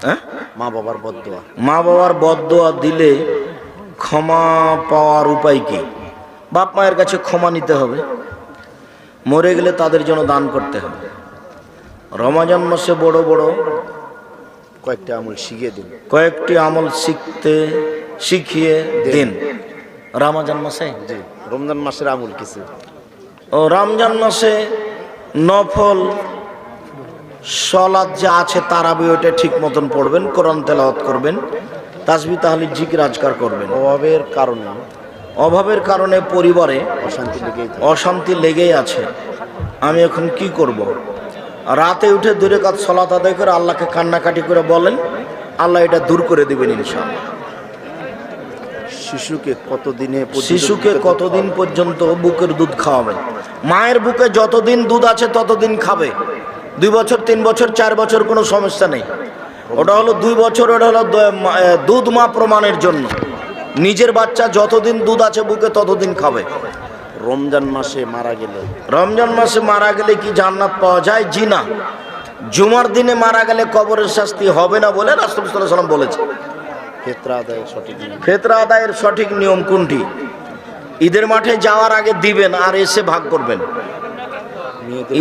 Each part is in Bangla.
হ্যাঁ, মা বাবার বদদোয়া। মা বাবার বদদোয়া দিলে ক্ষমা পাওয়ার উপায় কি? বাপ মায়ের কাছে ক্ষমা নিতে হবে, মরে গেলে তাদের জন্য দান করতে হবে। রমজান মাসে বড় বড় কয়েকটা আমল শিখিয়ে দিন, কয়েকটি আমল শিখিয়ে দিন। রমজান মাসে, জি রমজান মাসের আমল কিছু। ও রমজান মাসে নফল সালাত যা আছে তারাবি ওটা ঠিক মতন পড়বেন, কোরআন তেলাওয়াত করবেন, তাসবিহ তাহলিল জিকির আজকার করবেন। অভাবের কারণে পরিবারে অশান্তি লেগেই আছে। আমি এখন কি করব? রাতে উঠে 2 রাকাত সালাত আদায় করে আল্লাহকে কান্নাকাটি করে বলেন, আল্লাহ এটা দূর করে দিবেন ইনশাআল্লাহ। শিশুকে কতদিন পর্যন্ত বুকের দুধ খাওয়াবেন? মায়ের বুকে যতদিন দুধ আছে ততদিন খাবে। 2 বছর 3 বছর 4 বছর কোনো সমস্যা নেই। ওটা হলো 2 বছর, ওটা হলো দুধ মা প্রমাণের জন্য। নিজের বাচ্চা যতদিন দুধ আছে বুকে ততদিন খাবে। রমজান মাসে মারা গেলে কি জান্নাত পাওয়া যায়? জি না। জুমার দিনে মারা গেলে কবরের শাস্তি হবে না বলে রাসূল সাল্লাল্লাহু আলাইহি ওয়াসাল্লাম বলেছে। ফিতরা আদায়ের সঠিক নিয়ম কোনটি? ঈদের মাঠে যাওয়ার আগে দিবেন আর এসে ভাগ করবেন।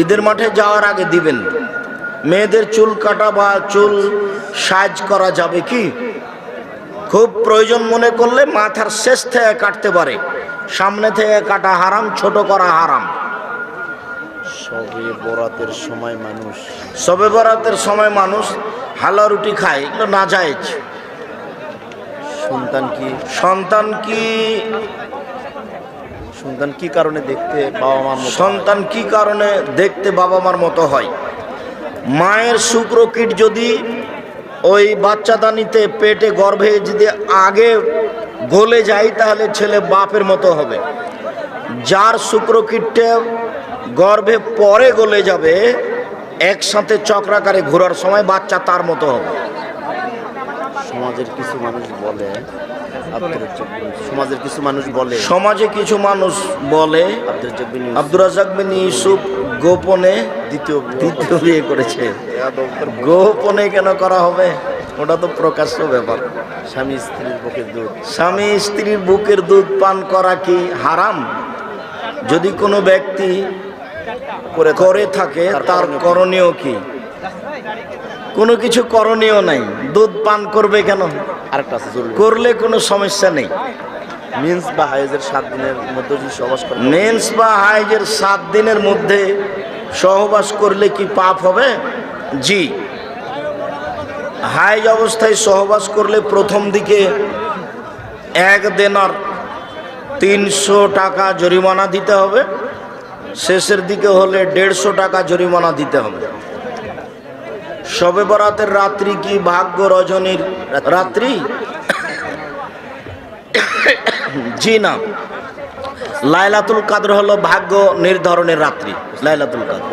ঈদের মাঠে যাওয়ার আগে দিবেন। মেয়েদের চুল কাটা বা চুল সাইজ করা যাবে কি? খুব প্রয়োজন মনে করলে মাথার শেষ থেকে কাটতে পারে, সামনে থেকে কাটা হারাম, ছোট করা হারাম। শবে বরাতের সময় মানুষ হালুয়া রুটি খায়, এগুলো নাজায়েজ। সন্তান কি কারণে দেখতে বাবা মার মতো হয়? মায়ের শুক্রকীট যদি ওই বাচ্চাদানিতে পেটে গর্ভে যদি আগে গলে যায় তাহলে ছেলে বাপের মতো হবে। যার শুক্রকীটটা গর্ভে পরে গলে যাবে, একসাথে চক্রাকারে ঘোরার সময় বাচ্চা তার মতো হবে। সমাজে কিছু মানুষ বলে আব্দুর রাজ্জাক বিন ইউসুফ গোপনে দ্বিতীয় বিয়ে করেছে। গোপনে কেন করা হবে? ওটা তো প্রকাশ্য ব্যাপার। স্বামী স্ত্রীর বুকের দুধ পান করা কি হারাম? যদি কোনো ব্যক্তি করে থাকে তার করণীয় কি? কোনো কিছু করণীয় নাই। দুধ পান করবে কেন? আরেকটা করলে কোনো সমস্যা নেই। মেন্স বা হাইজের 7 দিনের মধ্যে যদি সহবাস করে, মেন্স বা হাইজের 7 দিনের মধ্যে সহবাস করলে কি পাপ হবে? জি। হাইজ অবস্থায় সহবাস করলে প্রথম দিকে 1 দিনার 300 টাকা জরিমানা দিতে হবে, শেষের দিকে হলে 150 টাকা জরিমানা দিতে হবে। শবে বরাতের রাত্রি কি ভাগ্য রজনীর রাত্রি? জি না। লাইলাতুল কদর হলো ভাগ্য নির্ধারণের রাত্রি। লাইলাতুল কদর